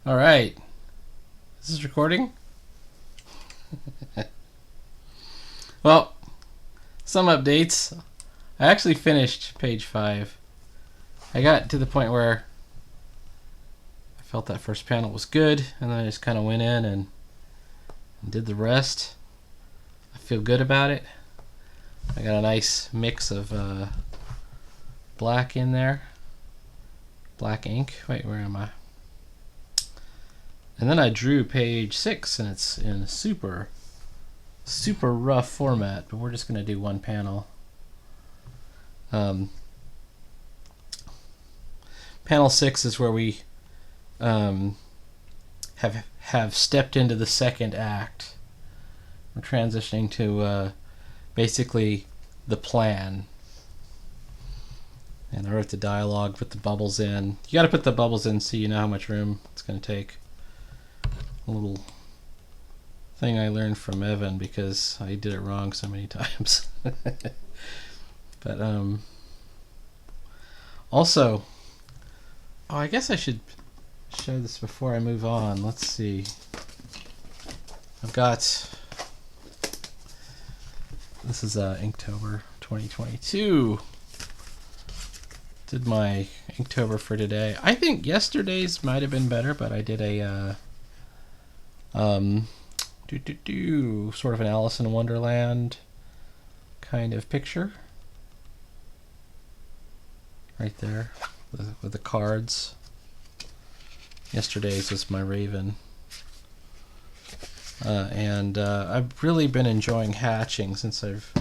All right. Is this recording? Well, some updates. I actually finished page 5. I got to the point where I felt that first panel was good, and then I just kind of went in and did the rest. I feel good about it. I got a nice mix of black in there. Black ink. Wait, where am I? And then I drew page 6, and it's in super rough format, but we're just going to do one panel. Panel 6 is where we have stepped into the second act. We're transitioning to basically the plan. And I wrote the dialogue, put the bubbles in. You got to put the bubbles in so you know how much room it's going to take. A little thing I learned from Evan because I did it wrong so many times. But also, I guess I should show this before I move on. Let's see. I've got, this is Inktober 2022. Did my Inktober for today. I think yesterday's might have been better, but I did a sort of an Alice in Wonderland kind of picture right there with the cards. Yesterday's was my Raven. And I've really been enjoying hatching since I've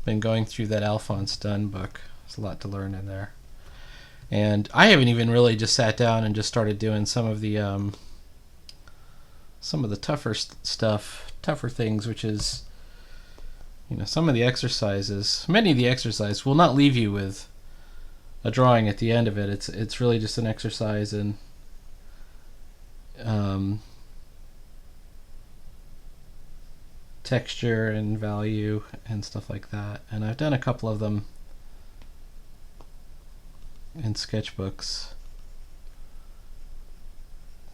been going through that Alphonse Dunn book. There's a lot to learn in there. And I haven't even really just sat down and just started doing some of the tougher stuff, tougher things, which is, some of the exercises. Many of the exercises will not leave you with a drawing at the end of it. It's really just an exercise in texture and value and stuff like that. And I've done a couple of them in sketchbooks,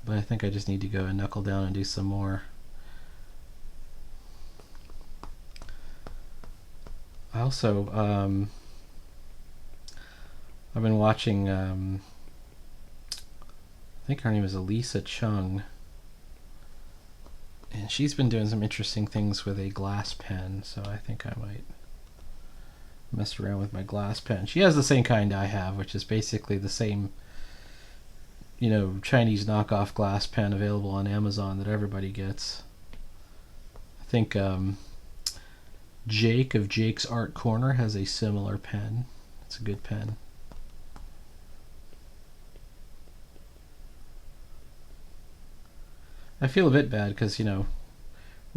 but I think I just need to go and knuckle down and do some more. I also I've been watching I think her name is Elisa Chung, and she's been doing some interesting things with a glass pen, so I think I might mess around with my glass pen. She has the same kind I have, which is basically the same Chinese knockoff glass pen available on Amazon that everybody gets. I think Jake of Jake's Art Corner has a similar pen. It's a good pen. I feel a bit bad because, we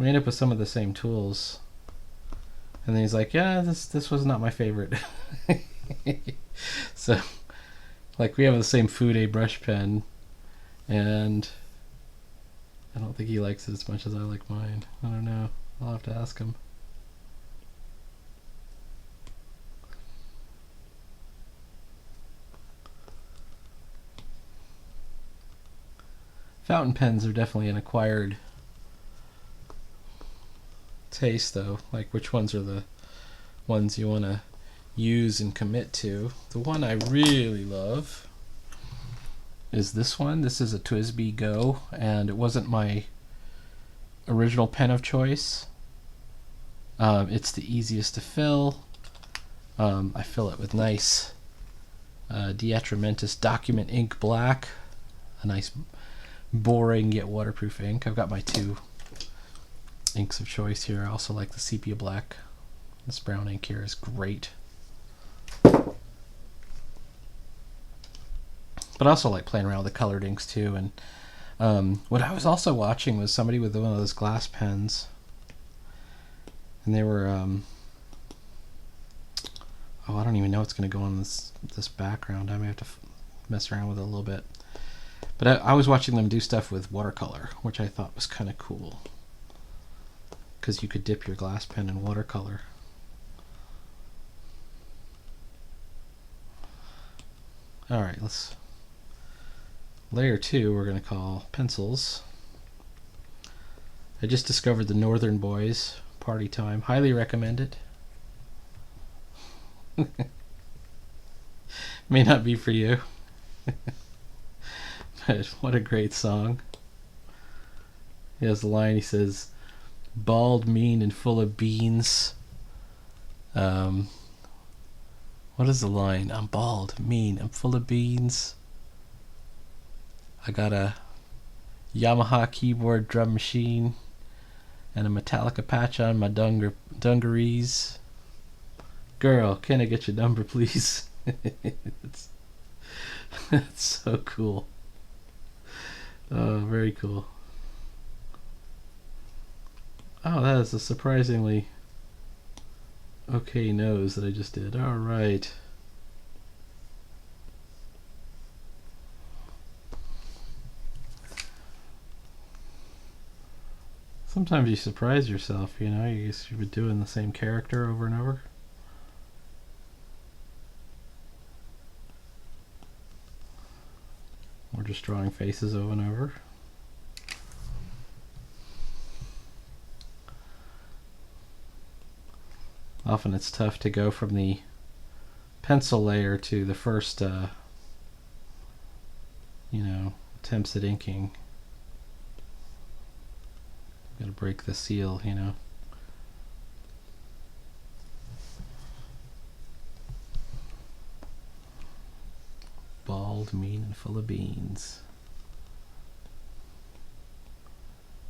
end up with some of the same tools. And then he's like, yeah, this was not my favorite. So, like, we have the same Fude brush pen, and I don't think he likes it as much as I like mine. I don't know. I'll have to ask him. Fountain pens are definitely an acquired taste, though. Like, which ones are the ones you want to use and commit to. The one I really love is this one. This is a TWSBI Go, and it wasn't my original pen of choice. It's the easiest to fill. I fill it with nice Diatramentus Document Ink Black, a nice boring yet waterproof ink. I've got my two inks of choice here. I also like the sepia black. This brown ink here is great. But I also like playing around with the colored inks too. And what I was also watching was somebody with one of those glass pens, and they were I don't even know what's going to go on this background. I may have to mess around with it a little bit. But I was watching them do stuff with watercolor, which I thought was kind of cool, because you could dip your glass pen in watercolor. All right, let's layer 2 we're going to call pencils. I just discovered the Northern Boys, Party Time. Highly recommend it. May not be for you. But what a great song. He has the line, he says, bald, mean, and full of beans. What is the line? I'm bald, mean, I'm full of beans. I got a Yamaha keyboard drum machine and a Metallica patch on my dungarees. Girl, can I get your number, please? it's so cool. Oh, very cool. Oh, that is a surprisingly okay nose that I just did. All right. Sometimes you surprise yourself, you know, you've been doing the same character over and over. Or just drawing faces over and over. Often it's tough to go from the pencil layer to the first, attempts at inking. Gotta break the seal, you know. Bald, mean, and full of beans.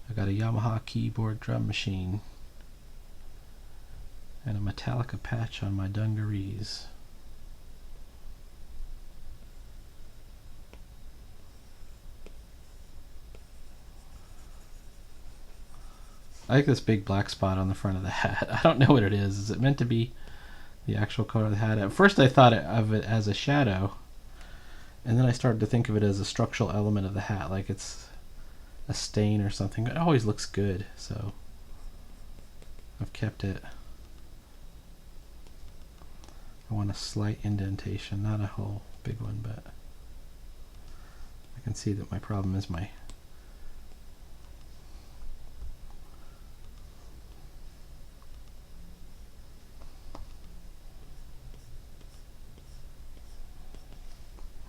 I got a Yamaha keyboard drum machine and a Metallica patch on my dungarees. I like this big black spot on the front of the hat. I don't know what it is. Is it meant to be the actual color of the hat? At first I thought of it as a shadow, and then I started to think of it as a structural element of the hat, like it's a stain or something. It always looks good, so I've kept it. I want a slight indentation, not a whole big one, but I can see that my problem is my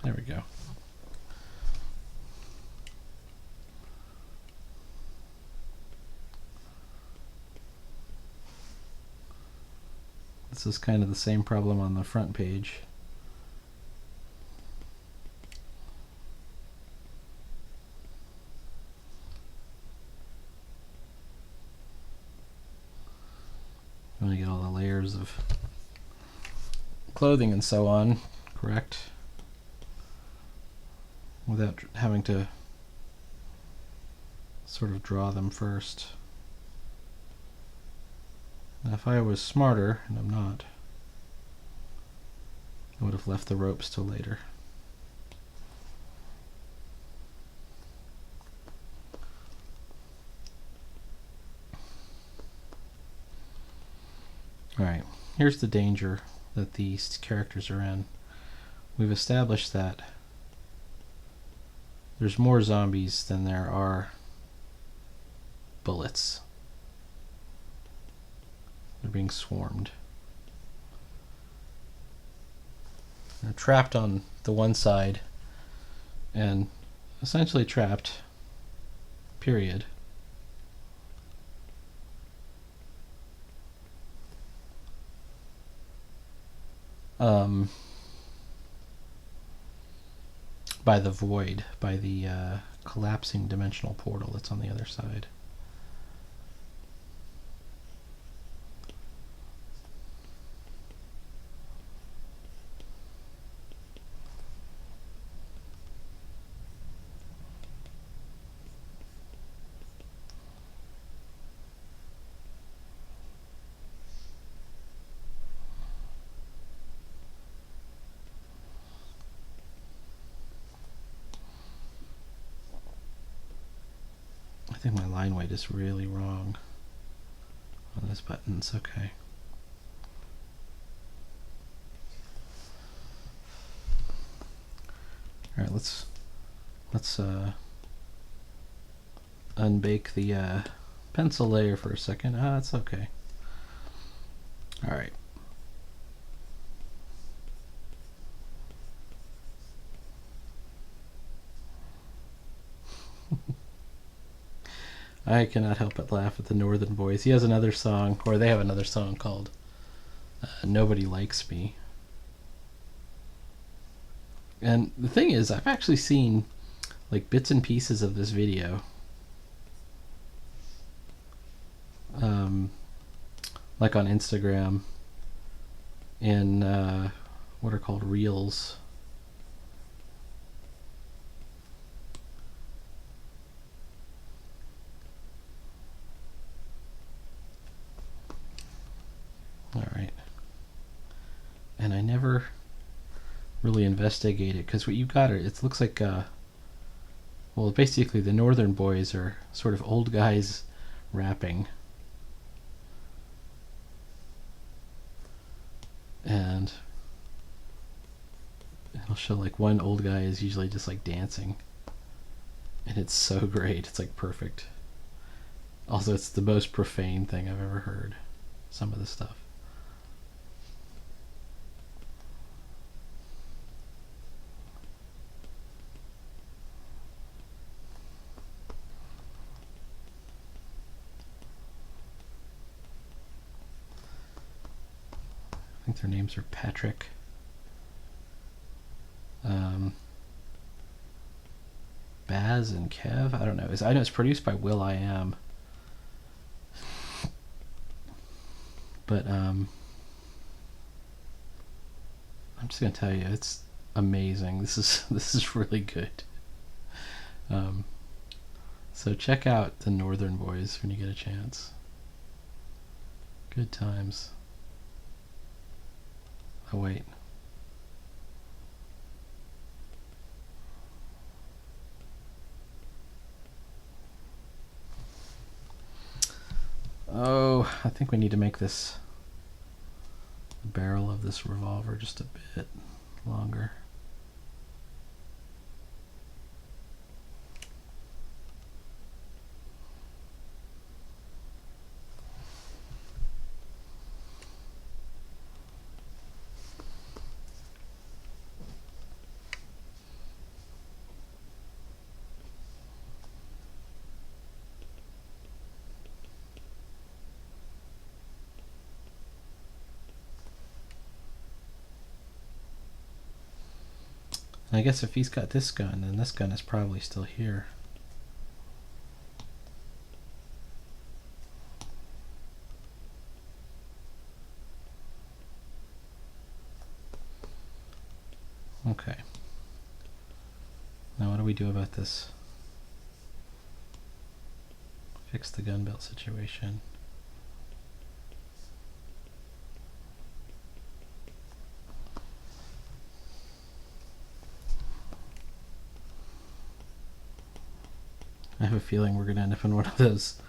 there we go. This is kind of the same problem on the front page. You want to get all the layers of clothing and so on correct without having to sort of draw them first. Now, if I was smarter, and I'm not, I would have left the ropes till later. Alright, here's the danger that these characters are in. We've established that there's more zombies than there are bullets. They're being swarmed. They're trapped on the one side and essentially trapped, period. By the void, by the collapsing dimensional portal that's on the other side. I think my line weight is really wrong on this button. It's okay. Alright, let's Let's unbake the pencil layer for a second. Ah, that's okay. All right. I cannot help but laugh at the Northern Boys. He has another song, or they have another song called Nobody Likes Me. And the thing is, I've actually seen like bits and pieces of this video. Like on Instagram in what are called reels. All right. And I never really investigated, because what you got are, it looks like well, basically the Northern Boys are sort of old guys rapping, and it'll show like one old guy is usually just like dancing, and it's so great. It's like perfect. Also, it's the most profane thing I've ever heard, some of the stuff. I think their names are Patrick. Baz and Kev. I don't know. I know it's produced by Will I Am. But I'm just gonna tell you, it's amazing. This is really good. So check out the Northern Boys when you get a chance. Good times. Oh wait. Oh, I think we need to make this the barrel of this revolver just a bit longer. I guess if he's got this gun, then this gun is probably still here. Okay. Now what do we do about this? Fix the gun belt situation. I have a feeling we're going to end up in one of those.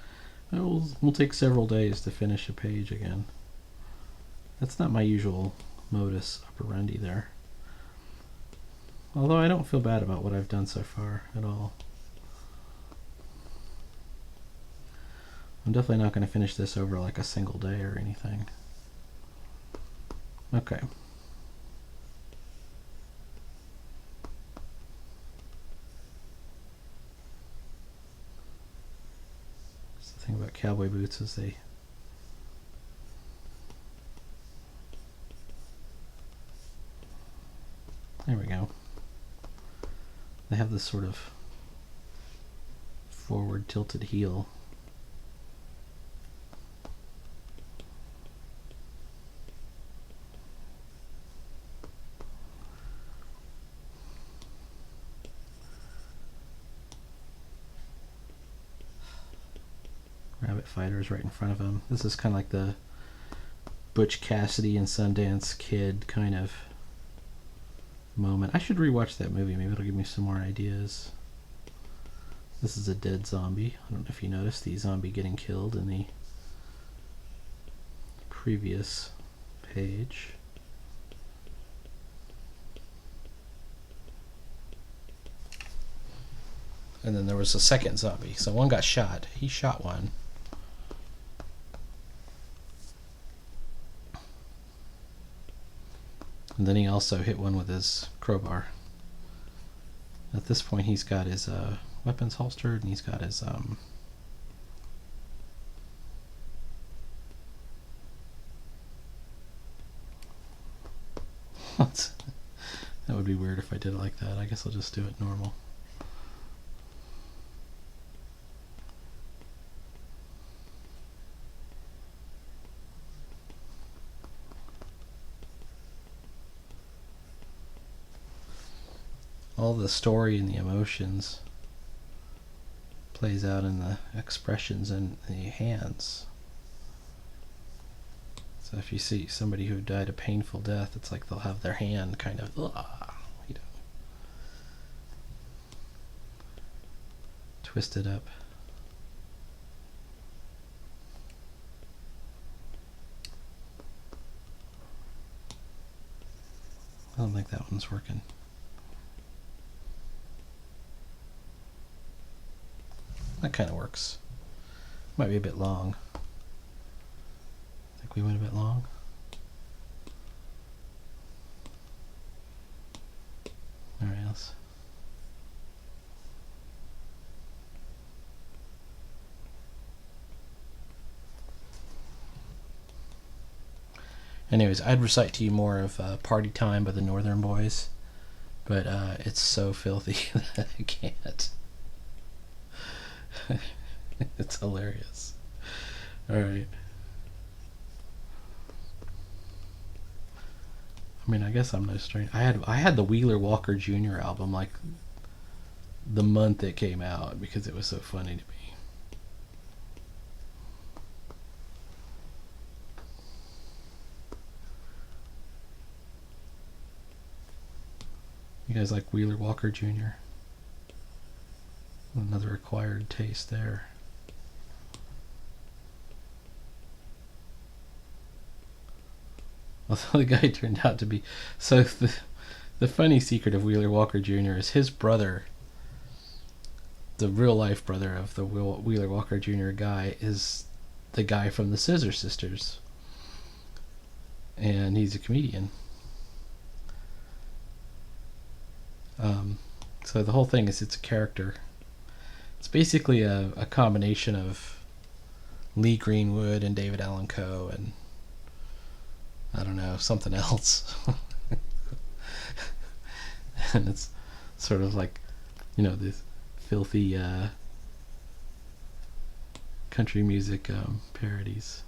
We'll take several days to finish a page again. That's not my usual modus operandi there. Although I don't feel bad about what I've done so far at all. I'm definitely not going to finish this over like a single day or anything. Okay. The thing about cowboy boots is there we go. They have this sort of forward tilted heel. Rabbit Fighters right in front of him. This is kind of like the Butch Cassidy and Sundance Kid kind of moment. I should rewatch that movie. Maybe it'll give me some more ideas. This is a dead zombie. I don't know if you noticed the zombie getting killed in the previous page. and then there was a second zombie. So one got shot. He shot one. And then he also hit one with his crowbar. At this point, he's got his weapons holstered, and he's got his that would be weird if I did it like that. I guess I'll just do it normal. All the story and the emotions plays out in the expressions and the hands. So if you see somebody who died a painful death, it's like they'll have their hand kind of, twisted up. I don't think that one's working. That kind of works. Might be a bit long. I think we went a bit long. Alright, let's... Anyways, I'd recite to you more of Party Time by the Northern Boys, but it's so filthy that I can't. It's hilarious. Alright. I mean, I guess I'm no stranger. I had the Wheeler Walker Jr. album like the month it came out because it was so funny to me. You guys like Wheeler Walker Jr.? Another acquired taste there. Although the guy turned out to be... So the funny secret of Wheeler Walker Jr. is his brother, the real life brother of the Wheeler Walker Jr. guy, is the guy from the Scissor Sisters. And he's a comedian. So the whole thing is it's a character. It's basically a combination of Lee Greenwood and David Allan Coe and I don't know, something else. And it's sort of like, you know, these filthy country music parodies.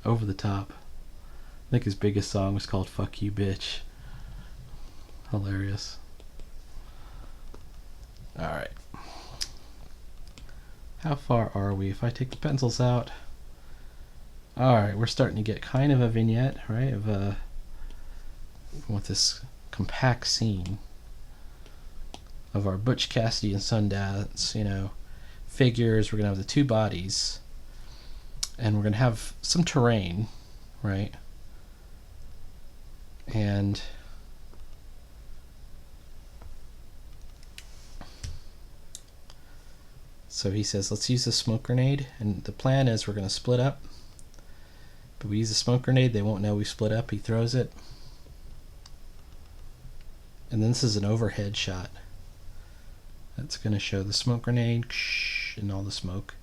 Over the top. I think his biggest song was called Fuck You Bitch. Hilarious. Alright. How far are we? If I take the pencils out. Alright, we're starting to get kind of a vignette, right? Of with this compact scene of our Butch Cassidy and Sundance, you know, figures. We're gonna have the two bodies. And we're gonna have some terrain, right? And so he says, let's use the smoke grenade. And the plan is we're going to split up. But we use the smoke grenade, they won't know we split up. He throws it. And then this is an overhead shot. That's going to show the smoke grenade and all the smoke.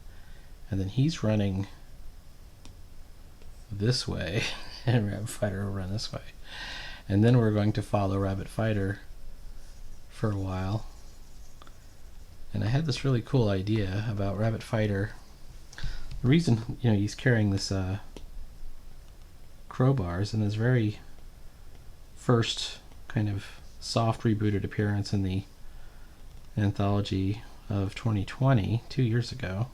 And then he's running this way. And Rabbit Fighter will run this way. And then we're going to follow Rabbit Fighter for a while. And I had this really cool idea about Rabbit Fighter. The reason, you know, he's carrying this crowbars in his very first kind of soft rebooted appearance in the anthology of 2020, 2 years ago.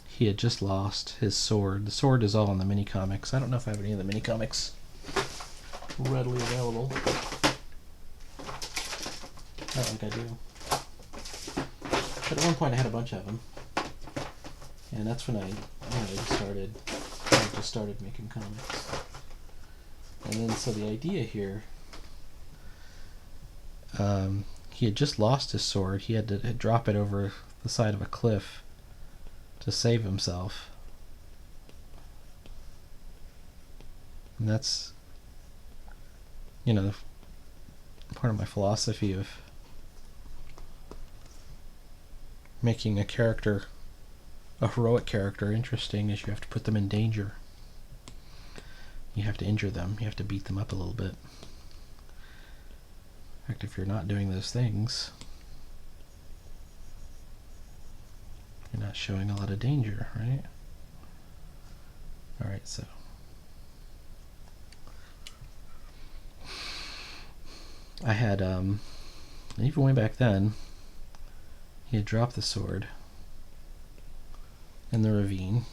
He had just lost his sword. The sword is all in the mini comics. I don't know if I have any of the mini comics readily available. I don't think I do. But at one point I had a bunch of them. And that's when I just started making comics. And then so the idea here, he had just lost his sword. He had to drop it over the side of a cliff to save himself. And that's, you know, part of my philosophy of making a character, a heroic character, interesting is you have to put them in danger. You have to injure them. You have to beat them up a little bit. In fact, if you're not doing those things, you're not showing a lot of danger, right? Alright, so I had, even way back then, he had dropped the sword in the ravine.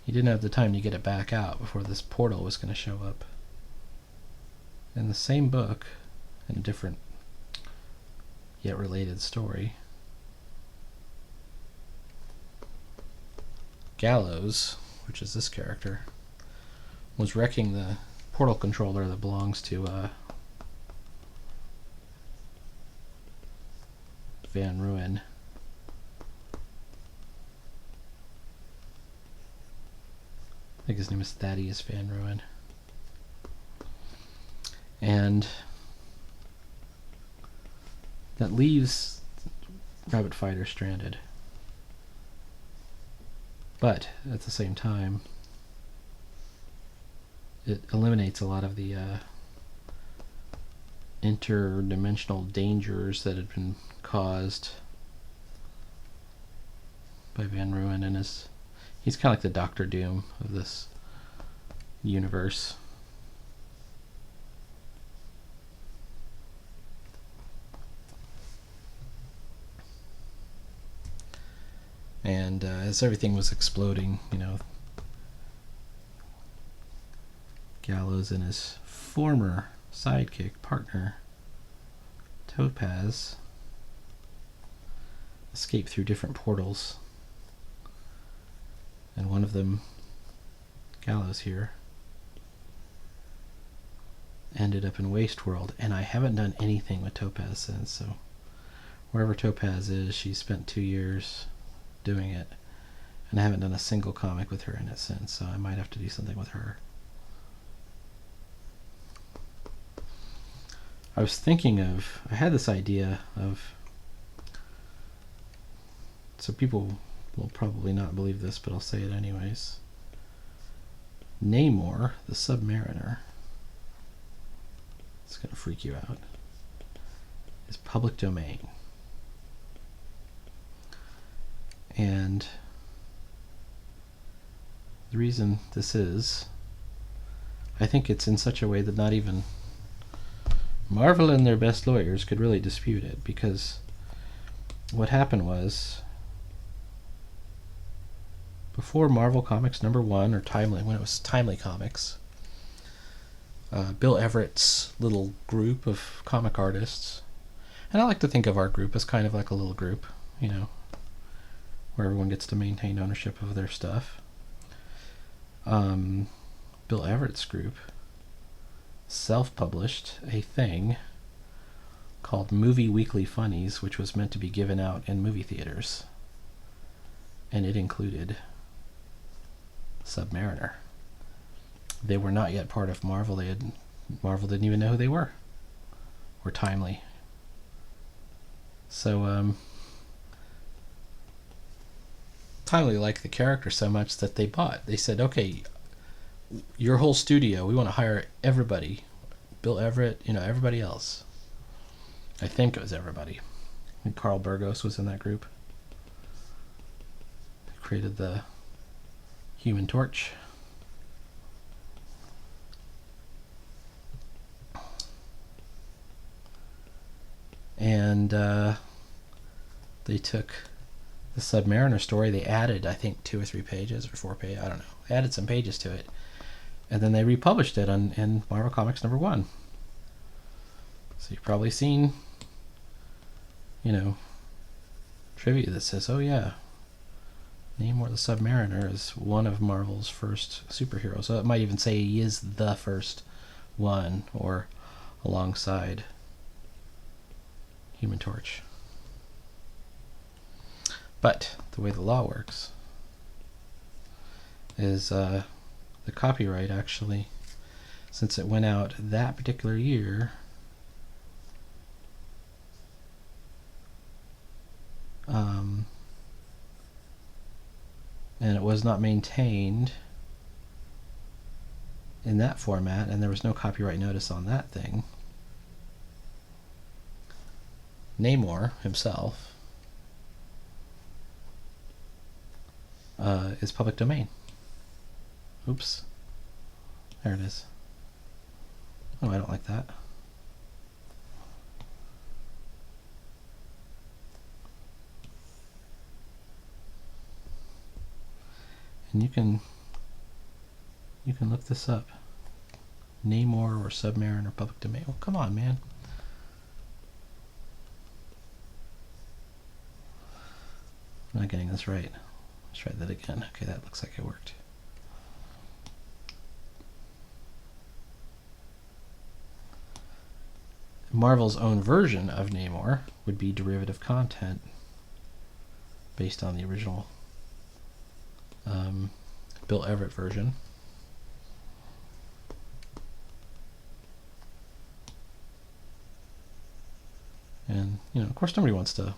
He didn't have the time to get it back out before this portal was going to show up. In the same book, in a different yet related story, Gallows, which is this character, was wrecking the portal controller that belongs to Van Ruin. I think his name is Thaddeus Van Ruin. And that leaves Rabbit Fighter stranded. But at the same time, it eliminates a lot of the interdimensional dangers that had been caused by Van Ruin, and he's kind of like the Doctor Doom of this universe. And as everything was exploding, you know, Gallows and his former sidekick partner Topaz escaped through different portals, and one of them, Gallows here, ended up in Waste World. And I haven't done anything with Topaz since, so wherever Topaz is, she spent 2 years doing it, and I haven't done a single comic with her in it since, so I might have to do something with her. I was thinking of, I had this idea of, so people will probably not believe this, but I'll say it anyways. Namor, the Submariner, it's going to freak you out, is public domain. And the reason this is, I think it's in such a way that not even Marvel and their best lawyers could really dispute it, because what happened was, before Marvel Comics #1, or Timely, when it was Timely Comics, Bill Everett's little group of comic artists, and I like to think of our group as kind of like a little group, you know, where everyone gets to maintain ownership of their stuff. Bill Everett's group self-published a thing called Movie Weekly Funnies, which was meant to be given out in movie theaters, and it included Submariner. They were not yet part of Marvel. Marvel didn't even know who they were, or Timely. So Timely liked the character so much that they said, okay, your whole studio, we want to hire everybody, Bill Everett, you know, everybody else. I think it was everybody. And Carl Burgos was in that group. He created the Human Torch. And they took the Submariner story, they added, I think, 2 or 3 pages, or 4 pages, I don't know, added some pages to it, and then they republished it in Marvel Comics #1. So you've probably seen, you know, trivia that says, oh yeah, Namor the Submariner is one of Marvel's first superheroes. So it might even say he is the first one or alongside Human Torch. But the way the law works is the copyright actually, since it went out that particular year, and it was not maintained in that format, and there was no copyright notice on that thing, Namor himself is public domain. Oops. There it is. Oh, I don't like that. And you can look this up. Namor or Submariner or public domain. Oh, come on, man. I'm not getting this right. Let's try that again. Okay, that looks like it worked. Marvel's own version of Namor would be derivative content based on the original Bill Everett version. And, you know, of course nobody wants to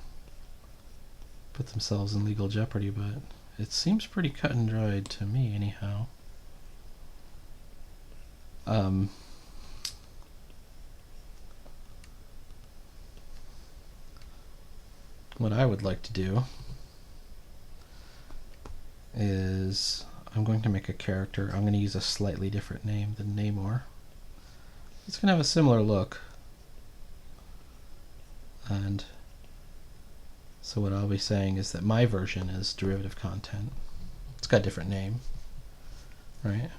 put themselves in legal jeopardy, but it seems pretty cut and dried to me anyhow. What I would like to do is I'm going to make a character. I'm going to use a slightly different name than Namor. It's going to have a similar look. And so what I'll be saying is that my version is derivative content. It's got a different name, right?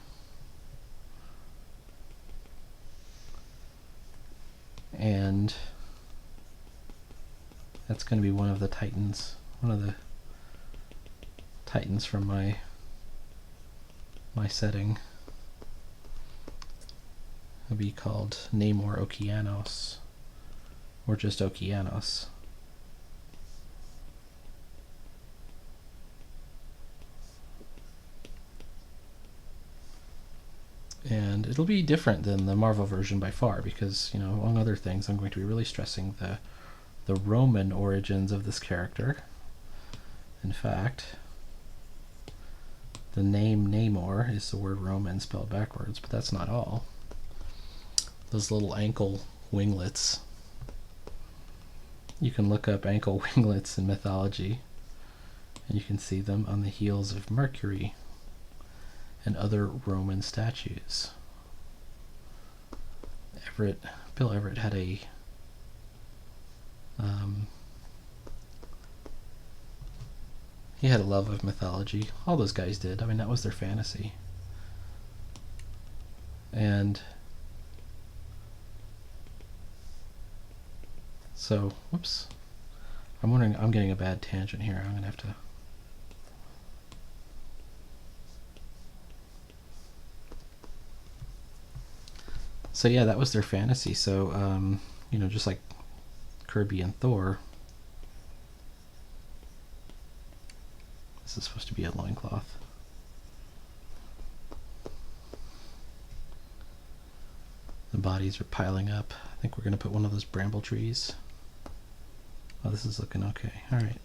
And that's going to be one of the titans, from my setting. It'll be called Namor Okeanos, or just Okeanos. And it'll be different than the Marvel version by far, because, you know, among other things, I'm going to be really stressing the Roman origins of this character. In fact, the name Namor is the word Roman spelled backwards, but that's not all. Those little ankle winglets. You can look up ankle winglets in mythology, and you can see them on the heels of Mercury and other Roman statues. Bill Everett had a he had a love of mythology. All those guys did. I mean, that was their fantasy. And so, whoops. I'm wondering, I'm getting a bad tangent here. I'm going to have to... So yeah, that was their fantasy. So, you know, just like Kirby and Thor, this is supposed to be a loincloth. The bodies are piling up. I think we're going to put one of those bramble trees. Oh, this is looking okay. All right.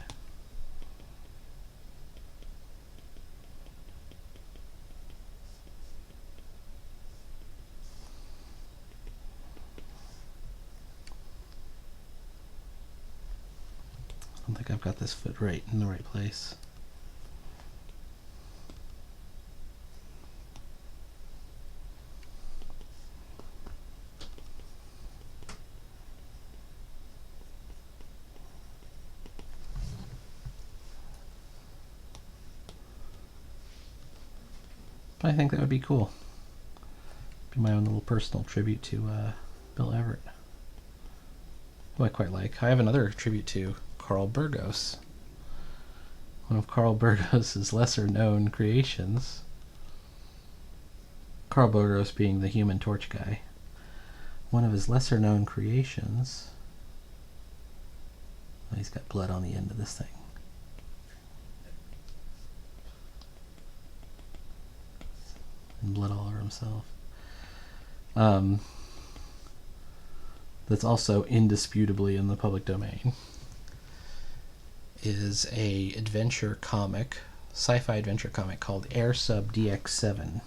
I don't think I've got this foot right in the right place. But I think that would be cool. Be my own little personal tribute to Bill Everett, who I quite like. I have another tribute to Carl Burgos, one of Carl Burgos' lesser known creations. Carl Burgos being the Human Torch guy. one of his lesser known creations. Oh, he's got blood on the end of this thing. And blood all over himself. That's also indisputably in the public domain, is a adventure comic, sci-fi adventure comic called Air Sub DX7.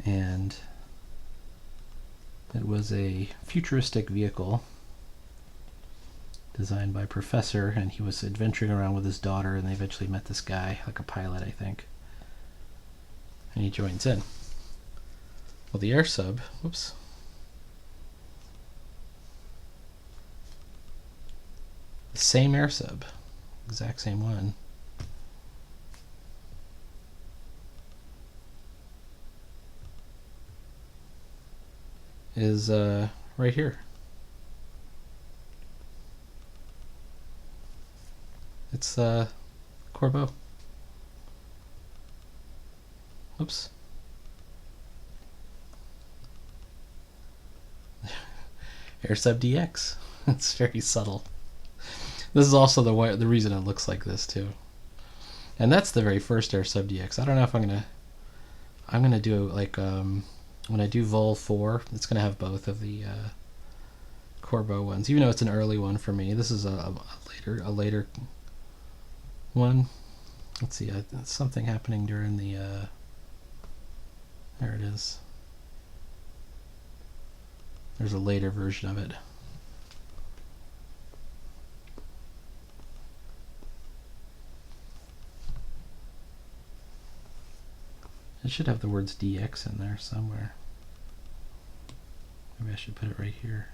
And it was a futuristic vehicle designed by a professor, and he was adventuring around with his daughter, and they eventually met this guy, like a pilot, I think. And he joins in. Well, the air sub, whoops. The same air sub, exact same one. Is right here. It's Corbeau. Oops. Air Sub DX. It's very subtle. This is also the reason it looks like this too. And that's the very first Air Sub DX. I don't know if I'm gonna do like when I do Vole 4, it's gonna have both of the Corbeau ones, even though it's an early one for me. This is a later one. Let's see, something happening during the there it is. There's a later version of it. It should have the words DX in there somewhere. Maybe I should put it right here.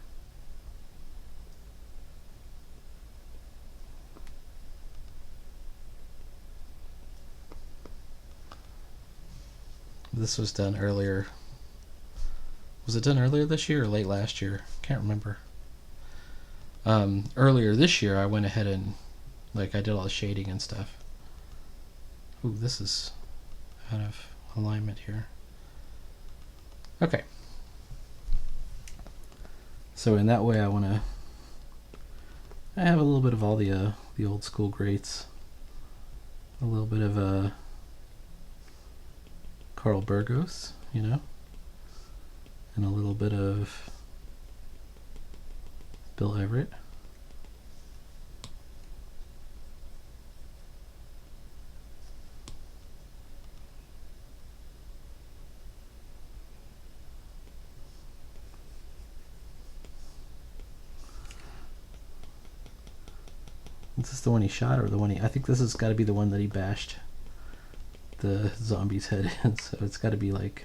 This was done earlier. Was it done earlier this year or late last year? Can't remember. Earlier this year, I went ahead and I did all the shading and stuff. Ooh, this is out of alignment here. Okay. So in that way, I have a little bit of all the old school greats. A little bit of Carl Burgos, you know, and a little bit of Bill Everett. Is this the one he shot or the one I think this has got to be the one that he bashed the zombie's head in, so it's got to be like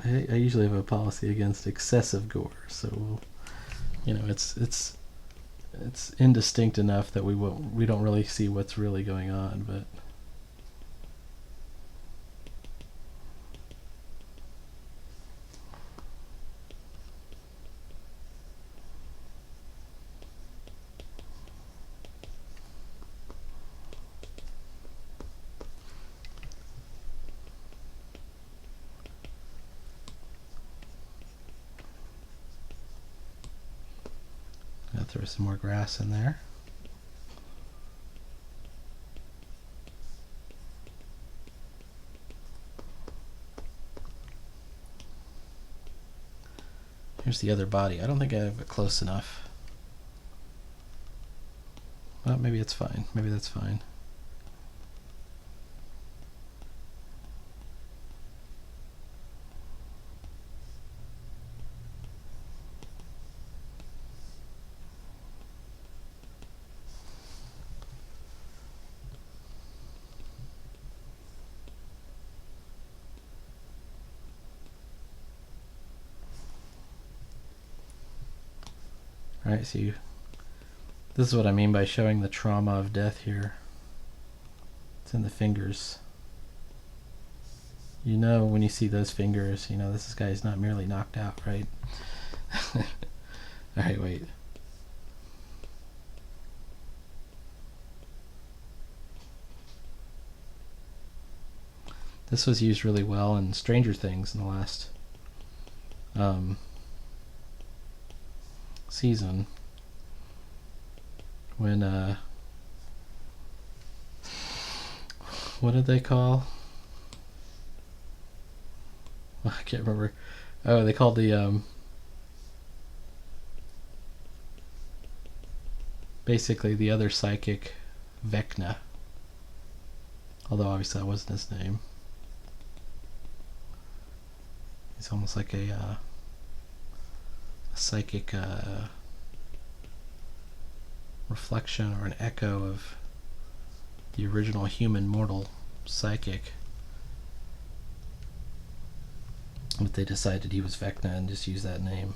I usually have a policy against excessive gore, so you know it's indistinct enough that we don't really see what's really going on, but throw some more grass in there. Here's the other body. I don't think I have it close enough. Well, maybe it's fine. Maybe that's fine. Alright, so this is what I mean by showing the trauma of death here. It's in the fingers. You know, when you see those fingers, you know this guy's not merely knocked out, right? Alright, wait. This was used really well in Stranger Things in the last season. When, what did they call? I can't remember. Oh, they called the, basically the other psychic Vecna. Although obviously that wasn't his name. He's almost like a psychic reflection or an echo of the original human mortal psychic. But they decided he was Vecna and just used that name.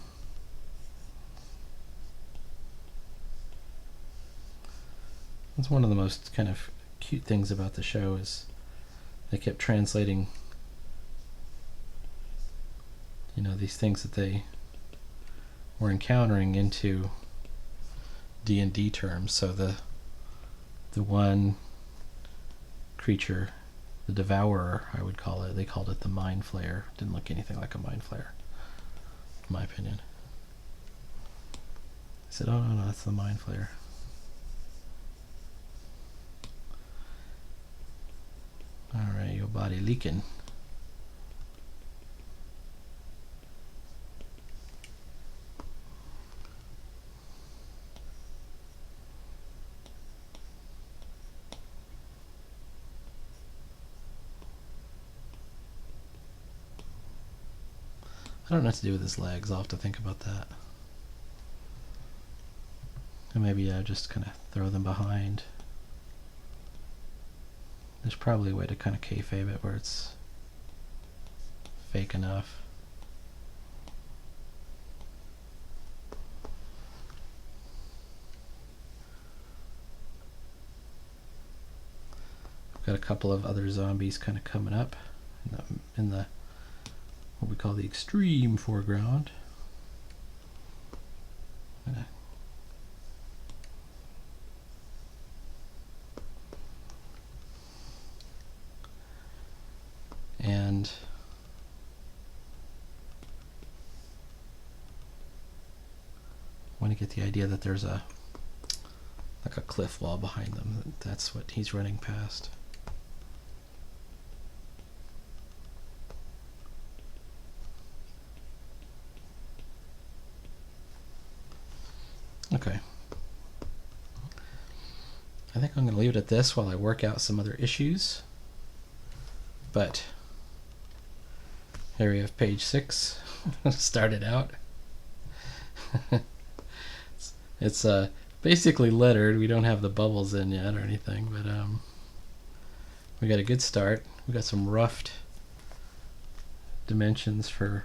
That's one of the most kind of cute things about the show is they kept translating, you know, these things that they were encountering into D&D terms. So the one creature, the Devourer, I would call it, they called it the Mind Flayer. Didn't look anything like a Mind Flayer, in my opinion. I said, oh no, that's the Mind Flayer. Alright, your body leaking. I don't know what to do with his legs. I'll have to think about that. And maybe just kind of throw them behind. There's probably a way to kind of kayfabe it where it's fake enough. I've got a couple of other zombies kind of coming up in the what we call the extreme foreground. And I want to get the idea that there's like a cliff wall behind them. That's what he's running past. Okay. I think I'm going to leave it at this while I work out some other issues. But here we have page 6. Started out. It's basically lettered. We don't have the bubbles in yet or anything, but we got a good start. We got some roughed dimensions for,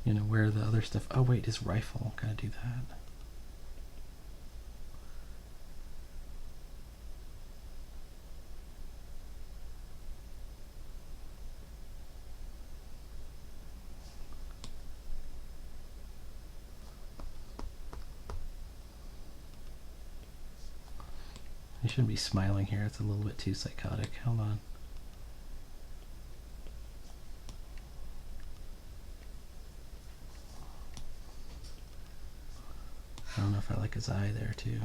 you know, where the other stuff. Oh wait, his rifle. Gotta do that. I shouldn't be smiling here. It's a little bit too psychotic. Hold on. I don't know if I like his eye there too.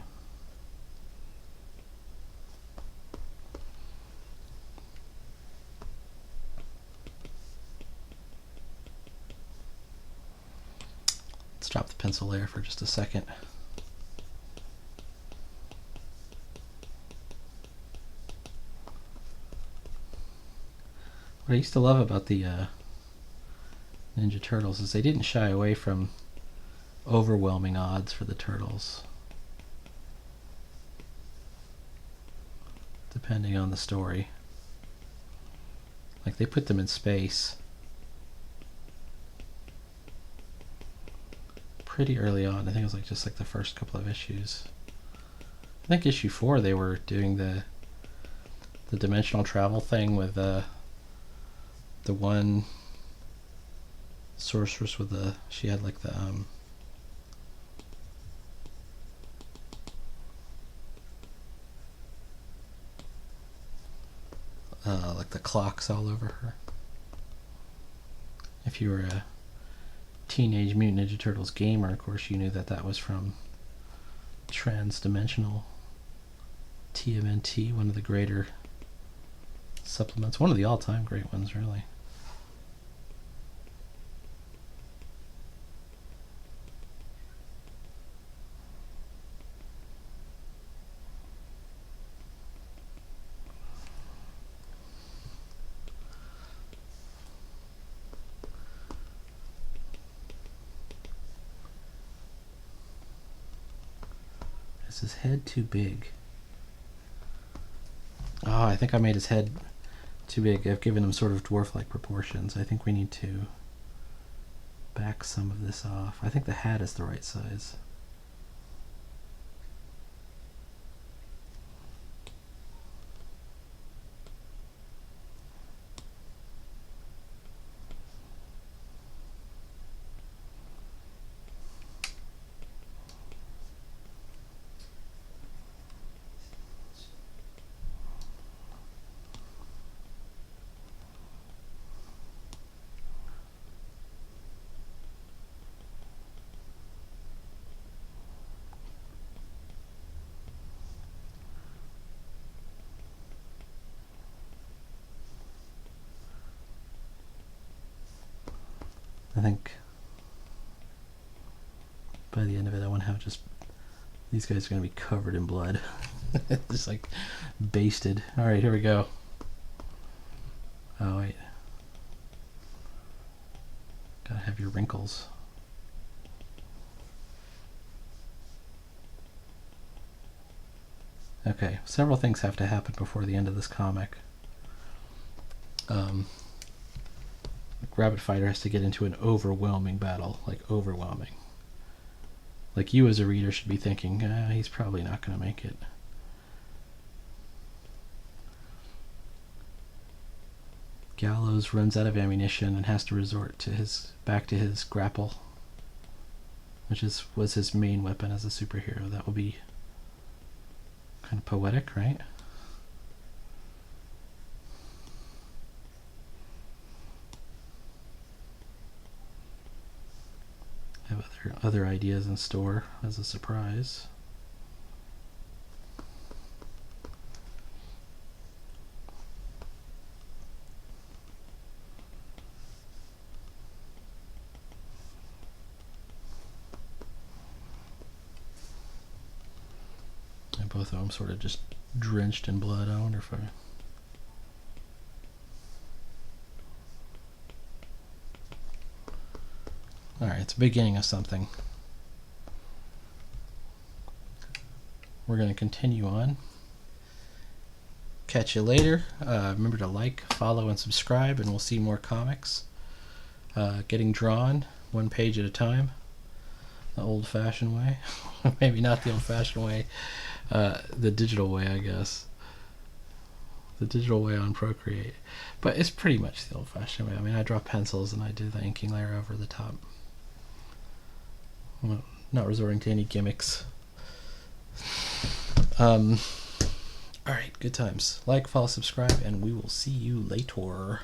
Let's drop the pencil layer for just a second. What I used to love about the Ninja Turtles is they didn't shy away from overwhelming odds for the turtles, depending on the story. Like they put them in space pretty early on. I think it was like just like the first couple of issues. I think issue 4 they were doing the the dimensional travel thing with the one sorceress with the, she had like the like the clocks all over her. If you were a Teenage Mutant Ninja Turtles gamer, of course you knew that that was from Transdimensional TMNT, one of the greater supplements, one of the all-time great ones, really. Is his head too big? Oh, I think I made his head too big. I've given him sort of dwarf-like proportions. I think we need to back some of this off. I think the hat is the right size. I think by the end of it, I want to have just, these guys are going to be covered in blood. Just like basted. Alright, here we go. Oh, wait. Gotta have your wrinkles. Okay, several things have to happen before the end of this comic. Rabbit Fighter has to get into an overwhelming battle, like overwhelming. Like you as a reader should be thinking, he's probably not going to make it. Gallows runs out of ammunition and has to resort to back to his grapple, which was his main weapon as a superhero. That will be kind of poetic, right? I have other ideas in store as a surprise. And both of them sort of just drenched in blood. I wonder if I... Alright, it's the beginning of something. We're going to continue on. Catch you later. Remember to like, follow, and subscribe, and we'll see more comics. Getting drawn, one page at a time. The old-fashioned way. Maybe not the old-fashioned way. The digital way, I guess. The digital way on Procreate. But it's pretty much the old-fashioned way. I mean, I draw pencils and I do the inking layer over the top. Well, not resorting to any gimmicks. Alright, good times. Like, follow, subscribe, and we will see you later.